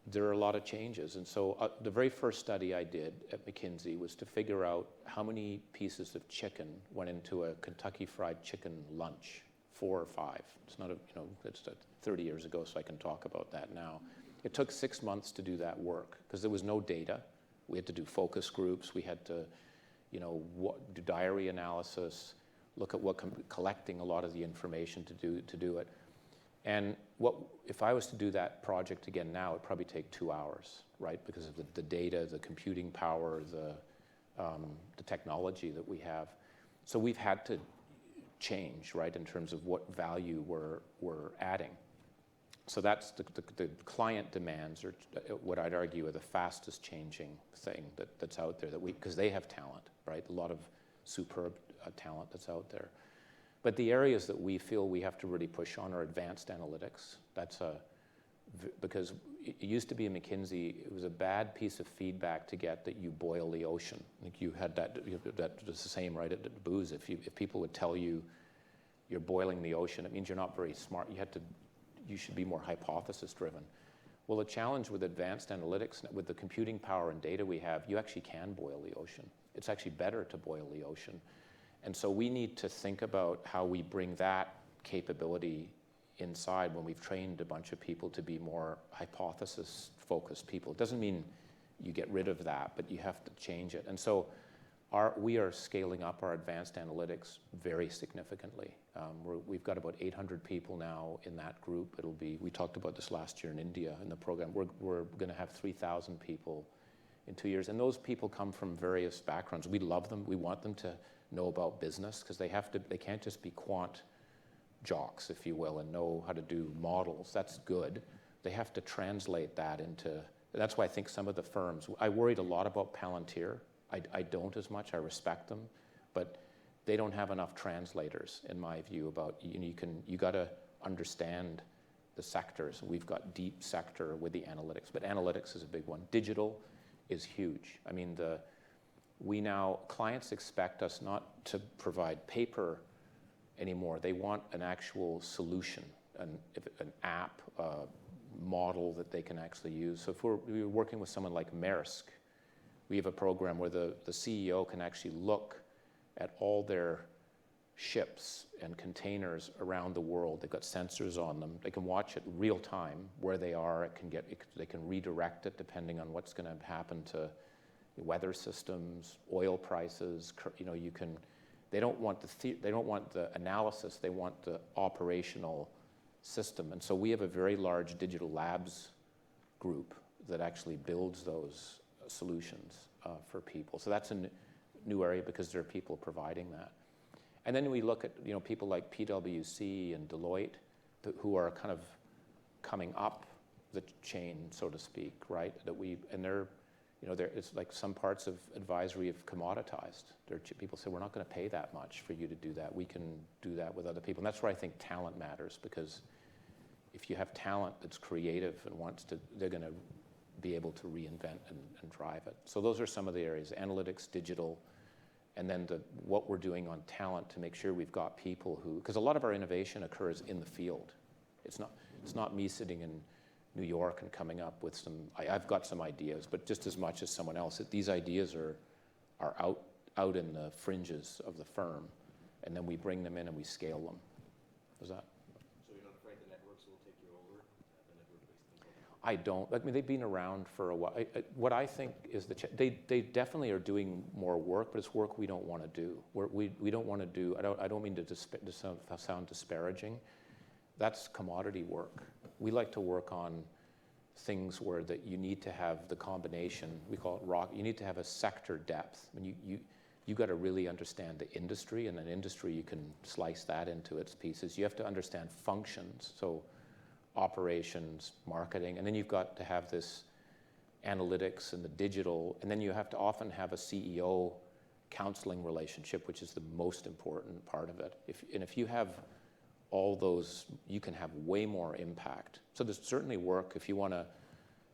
there are a lot of changes. And so the very first study I did at McKinsey was to figure out how many pieces of chicken went into a Kentucky Fried Chicken lunch, 4 or 5. It's not it's 30 years ago, so I can talk about that now. It took 6 months to do that work because there was no data. We had to do focus groups. We had to, do diary analysis, look at collecting a lot of the information to do it. And if I was to do that project again now, it'd probably take 2 hours, right? Because of the data, the computing power, the technology that we have. So we've had to change, right, in terms of what value we're adding. So that's the client demands are what I'd argue are the fastest changing thing that's out there because they have talent, right? A lot of superb talent that's out there. But the areas that we feel we have to really push on are advanced analytics. Because it used to be in McKinsey, it was a bad piece of feedback to get that you boil the ocean. I think you had that was the same, right, at Booz. If people would tell you you're boiling the ocean, it means you're not very smart. You should be more hypothesis driven. Well, the challenge with advanced analytics, with the computing power and data we have, you actually can boil the ocean. It's actually better to boil the ocean. And so we need to think about how we bring that capability inside when we've trained a bunch of people to be more hypothesis-focused people. It doesn't mean you get rid of that, but you have to change it. And so we are scaling up our advanced analytics very significantly. We've got about 800 people now in that group. We talked about this last year in India in the program. We're going to have 3,000 people in 2 years. And those people come from various backgrounds. We love them. We want them to know about business because they can't just be quant jocks, if you will, and know how to do models. That's good. They have to translate that that's why I think some of the firms, I worried a lot about Palantir. I don't as much. I respect them, but they don't have enough translators, in my view, about, you got to understand the sectors. We've got deep sector with the analytics, but analytics is a big one. Digital is huge. I mean, clients expect us not to provide paper anymore. They want an actual solution, an app, a model that they can actually use. So if we're working with someone like Maersk, we have a program where the CEO can actually look at all their ships and containers around the world. They've got sensors on them. They can watch it real time where they are. They can redirect it depending on what's going to happen to weather systems, oil prices. They don't want the analysis. They want the operational system. And so we have a very large digital labs group that actually builds those solutions for people. So that's a new area because there are people providing that. And then we look at people like PwC and Deloitte who are kind of coming up the chain, so to speak, right? It's like some parts of advisory have commoditized. People say, we're not going to pay that much for you to do that. We can do that with other people. And that's where I think talent matters, because if you have talent that's creative and they're going to be able to reinvent and drive it. So those are some of the areas: analytics, digital, and then what we're doing on talent to make sure we've got people who, because a lot of our innovation occurs in the field. It's not me sitting in New York and coming up with I've got some ideas, but just as much as someone else, these ideas are out in the fringes of the firm, and then we bring them in and we scale them. Is that? So you're not afraid the networks will take you over, the network-based consulting? I don't. I mean, they've been around for a while. What I think is they definitely are doing more work, but it's work we don't want to do. We don't want to do. I don't mean to sound disparaging. That's commodity work. We like to work on things where that you need to have the combination. We call it rock. You need to have a sector depth. I mean, you got to really understand the industry, and an industry you can slice that into its pieces. You have to understand functions, so operations, marketing, and then you've got to have this analytics and the digital, and then you have to often have a CEO counseling relationship, which is the most important part of it. If you have all those, you can have way more impact. So there's certainly work if you want to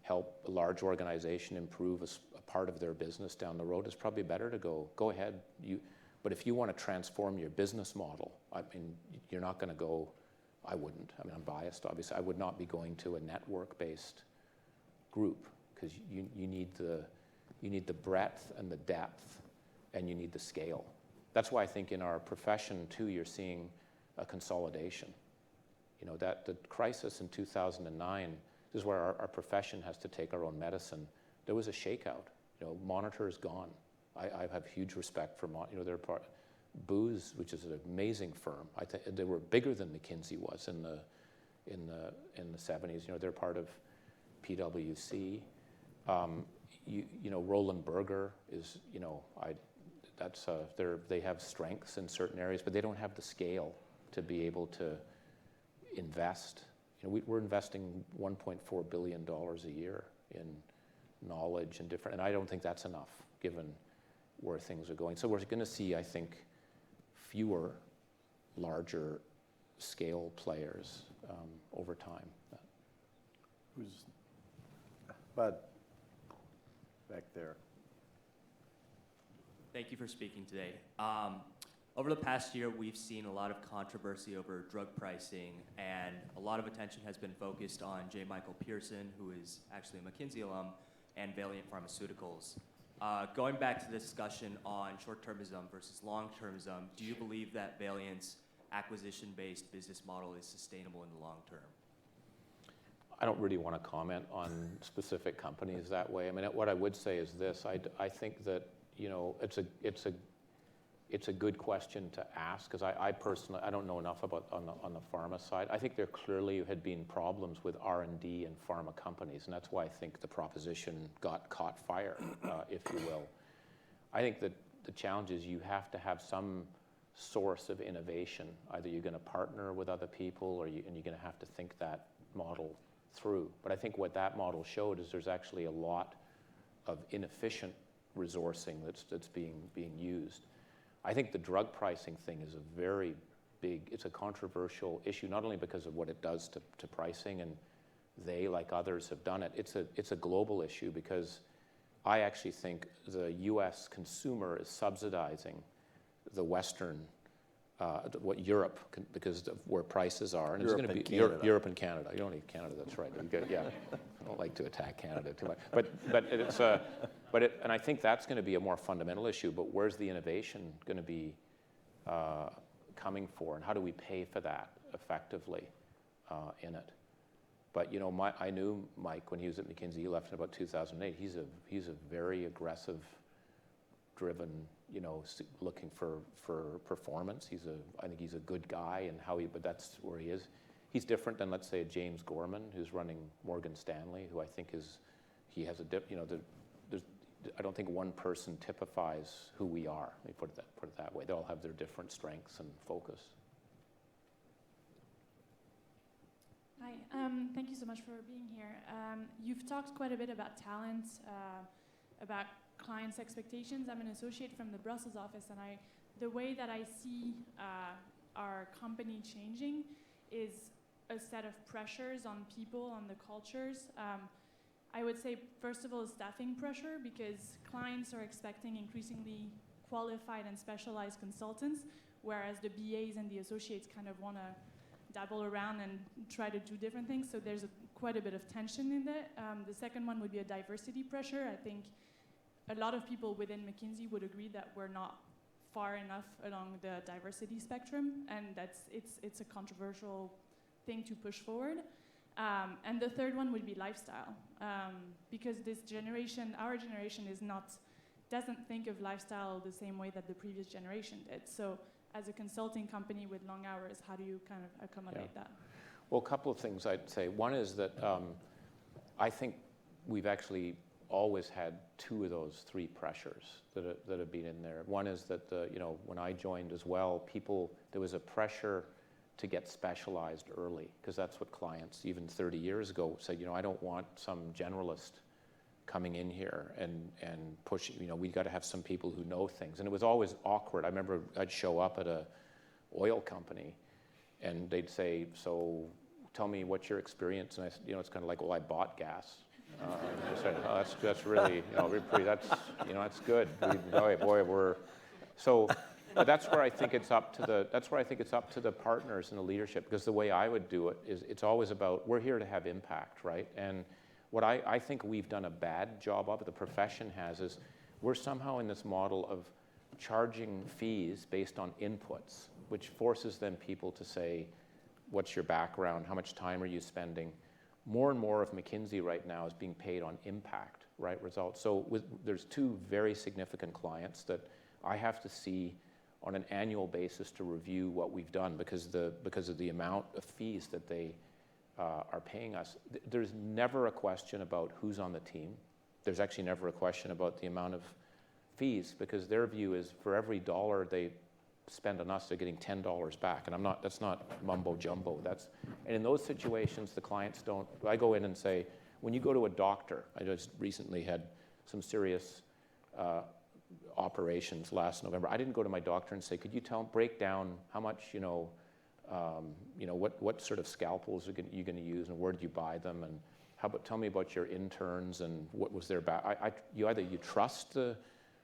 help a large organization improve a part of their business down the road. It's probably better to go ahead. But if you want to transform your business model, I mean, you're not going to go. I wouldn't. I mean, I'm biased, obviously. I would not be going to a network-based group, because you need the breadth and the depth, and you need the scale. That's why I think in our profession too, you're seeing a consolidation. You know, that the crisis in 2009, this is where our profession has to take our own medicine. There was a shakeout. You know, Monitor is gone. I have huge respect for Monitor. You know, they're part. Booz, which is an amazing firm. I think they were bigger than McKinsey was in the 70s. You know, they're part of PwC. You know, Roland Berger is. You know, they have strengths in certain areas, but they don't have the scale to be able to invest. You know, we're investing $1.4 billion a year in knowledge and different, and I don't think that's enough given where things are going. So we're going to see, I think, fewer larger scale players over time. Who's Bud back there? Thank you for speaking today. Over the past year, we've seen a lot of controversy over drug pricing, and a lot of attention has been focused on J. Michael Pearson, who is actually a McKinsey alum, and Valeant Pharmaceuticals. Going back to the discussion on short-termism versus long-termism, do you believe that Valeant's acquisition-based business model is sustainable in the long term? I don't really want to comment on specific companies that way. I mean, what I would say is this: I think that, you know, it's a good question to ask, because I personally, I don't know enough about on the pharma side. I think there clearly had been problems with R&D and pharma companies, and that's why I think the proposition caught fire, if you will. I think that the challenge is you have to have some source of innovation. Either you're going to partner with other people, and you're going to have to think that model through. But I think what that model showed is there's actually a lot of inefficient resourcing that's being used. I think the drug pricing thing is a very big, it's a controversial issue, not only because of what it does to pricing, and they, like others, have done it. It's a global issue, because I actually think the U.S. consumer is subsidizing the Western, what Europe, because of where prices are. And Europe it's going to be Europe and Canada. You don't need Canada, that's right. Yeah, I don't like to attack Canada too much. And I think that's going to be a more fundamental issue. But where's the innovation going to be coming for, and how do we pay for that effectively in it? But you know, I knew Mike when he was at McKinsey. He left in about 2008. He's a very aggressive, driven, you know, looking for performance. I think he's a good guy, and but that's where he is. He's different than, let's say, James Gorman, who's running Morgan Stanley, who I think he has I don't think one person typifies who we are. Let me put it that way. They all have their different strengths and focus. Hi, thank you so much for being here. You've talked quite a bit about talent, about clients' expectations. I'm an associate from the Brussels office, and the way that I see our company changing is a set of pressures on people, on the cultures. I would say, first of all, staffing pressure, because clients are expecting increasingly qualified and specialized consultants, whereas the BAs and the associates kind of want to dabble around and try to do different things. So there's quite a bit of tension in there. The second one would be a diversity pressure. I think a lot of people within McKinsey would agree that we're not far enough along the diversity spectrum, and it's a controversial thing to push forward. And the third one would be lifestyle, because this generation, our generation, doesn't think of lifestyle the same way that the previous generation did. So as a consulting company with long hours, how do you kind of accommodate that? Well, a couple of things I'd say. One is that I think we've actually always had two of those three pressures that have been in there. One is that when I joined as well, there was a pressure to get specialized early, because that's what clients even 30 years ago said. I don't want some generalist coming in here and pushing. We got to have some people who know things, and it was always awkward. I remember I'd show up at a oil company, and they'd say, "So, tell me what's your experience?" And I said, it's kind of like, "Well, I bought gas." I said, "Oh, that's really, that's good. But that's where I think it's up to the partners and the leadership, because the way I would do it is it's always about, we're here to have impact, right? And what I think we've done a bad job of, the profession has, is we're somehow in this model of charging fees based on inputs, which forces then people to say, what's your background? How much time are you spending? More and more of McKinsey right now is being paid on impact, right? Results. So there's two very significant clients that I have to see on an annual basis to review what we've done, because of the amount of fees that they are paying us. There's never a question about who's on the team. There's actually never a question about the amount of fees, because their view is for every dollar they spend on us, they're getting $10 back. And that's not mumbo jumbo. And in those situations, the clients don't. I go in and say, when you go to a doctor, I just recently had some serious operations last November. I didn't go to my doctor and say, could you break down how much, what sort of scalpels are you going to use, and where did you buy them, and tell me about your interns and what was their you either trust the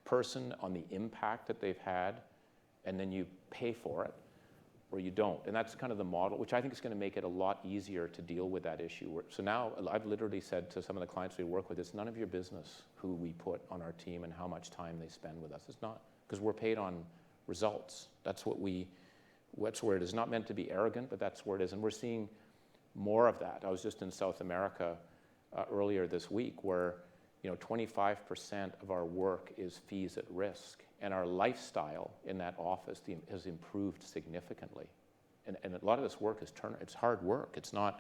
person on the impact that they've had, and then you pay for it, or you don't. And that's kind of the model, which I think is going to make it a lot easier to deal with that issue. So now I've literally said to some of the clients we work with, it's none of your business who we put on our team and how much time they spend with us. It's not, because we're paid on results. That's where it is. Not meant to be arrogant, but that's where it is. And we're seeing more of that. I was just in South America earlier this week, where 25% of our work is fees at risk. And our lifestyle in that office has improved significantly. And a lot of this work it's hard work. It's not,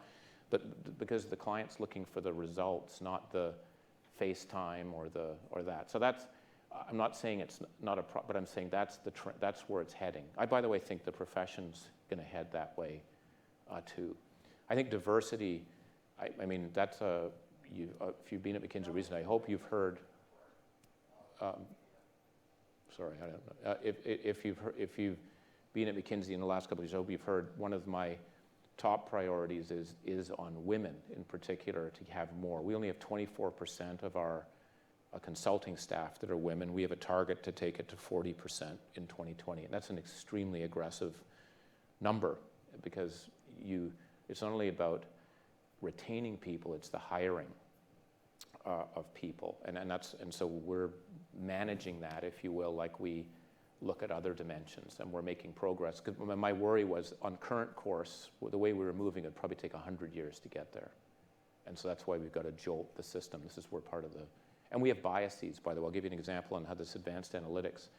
but because the client's looking for the results, not the FaceTime or that. So that's, I'm not saying it's not a problem, but I'm saying that's where it's heading. I, by the way, think the profession's going to head that way too. I think diversity, I mean, that's if you've been at McKinsey recently, I hope you've heard. Sorry, I don't know. If you've been at McKinsey in the last couple of years, I hope you've heard one of my top priorities is on women in particular, to have more. We only have 24% of our consulting staff that are women. We have a target to take it to 40% in 2020, and that's an extremely aggressive number, because it's not only about retaining people, it's the hiring of people, and so we're managing that, if you will, like we look at other dimensions, and we're making progress. Because my worry was, on current course, the way we were moving, it'd probably take 100 years to get there, and so that's why we've got to jolt the system. We're part of the, and we have biases, by the way. I'll give you an example on how this advanced analytics.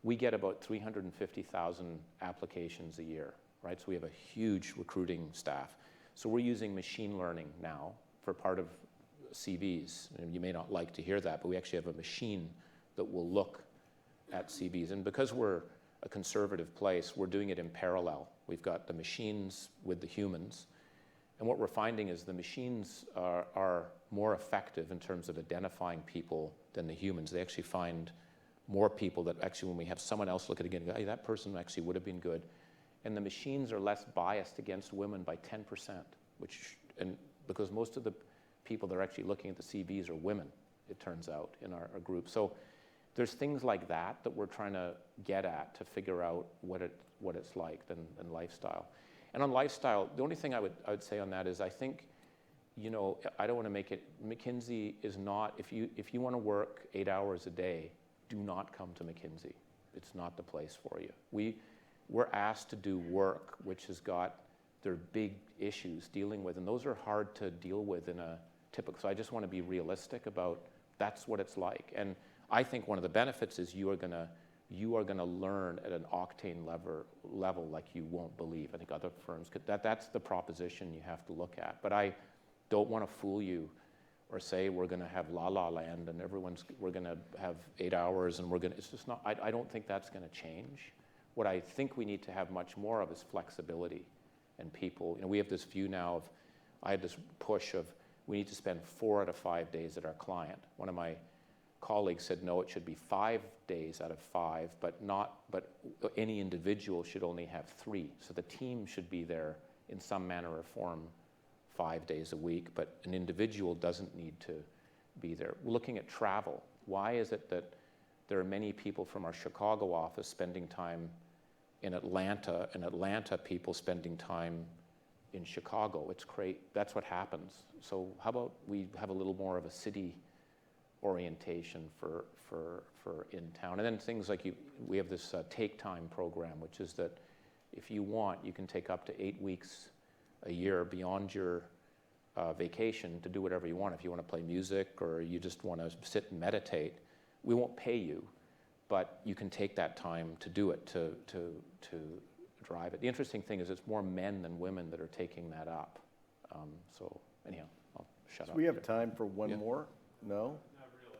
We get about 350,000 applications a year, right? So we have a huge recruiting staff. So we're using machine learning now for part of CVs. And you may not like to hear that, but we actually have a machine that will look at CVs. And because we're a conservative place, we're doing it in parallel. We've got the machines with the humans. And what we're finding is the machines are more effective in terms of identifying people than the humans. They actually find more people that actually, when we have someone else look at it again, hey, that person actually would have been good. And the machines are less biased against women by 10%, and because most of the people that are actually looking at the CVs are women, it turns out, in our group. So there's things like that we're trying to get at to figure out what it's like and lifestyle. And on lifestyle, the only thing I would say on that is I think, you know, I don't want to make it, McKinsey is not, if you want to work 8 hours a day, do not come to McKinsey. It's not the place for you. We're asked to do work which has got their big issues dealing with, and those are hard to deal with in a typical, so I just want to be realistic about that's what it's like. And I think one of the benefits is you are going to learn at an octane level like you won't believe. I think other firms could, that's the proposition you have to look at. But I don't want to fool you or say we're going to have La La Land and we're going to have 8 hours and it's just not, I don't think that's going to change. What I think we need to have much more of is flexibility and people. You know, we have this view now of, I had this push of we need to spend 4 out of 5 days at our client. One of my colleagues said, no, it should be 5 days out of 5, but any individual should only have 3. So the team should be there in some manner or form 5 days a week, but an individual doesn't need to be there. We're looking at travel. Why is it that there are many people from our Chicago office spending time in Atlanta, and Atlanta people spending time in Chicago? It's great. That's what happens. So how about we have a little more of a city orientation for in town? And then things like we have this take time program, which is that if you want, you can take up to 8 weeks a year beyond your vacation to do whatever you want. If you want to play music or you just want to sit and meditate, we won't pay you, but you can take that time to do it, to drive it. The interesting thing is it's more men than women that are taking that up. So anyhow, I'll shut up. We have time for one more? No? Not really.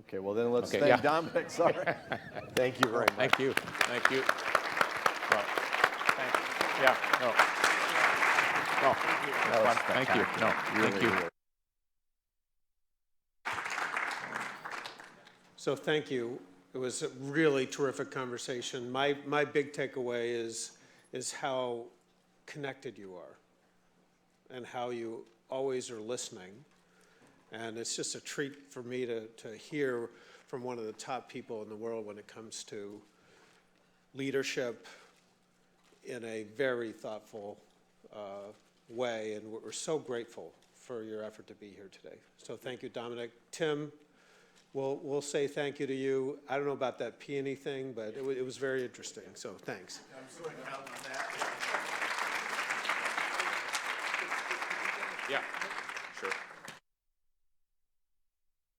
Okay, well then let's Okay, thank yeah. Dominic. Sorry. Thank you very much. Thank you. Thank you. Well, thanks. Yeah, no. No, That was thank you. No, Really, thank you. really. So thank you. It was a really terrific conversation. My big takeaway is how connected you are and how you always are listening. And it's just a treat for me to hear from one of the top people in the world when it comes to leadership in a very thoughtful way. And we're so grateful for your effort to be here today. So thank you, Dominic. Tim, we'll say thank you to you. I don't know about that peony thing, but it was very interesting. So thanks. I'm so counting on that. Yeah.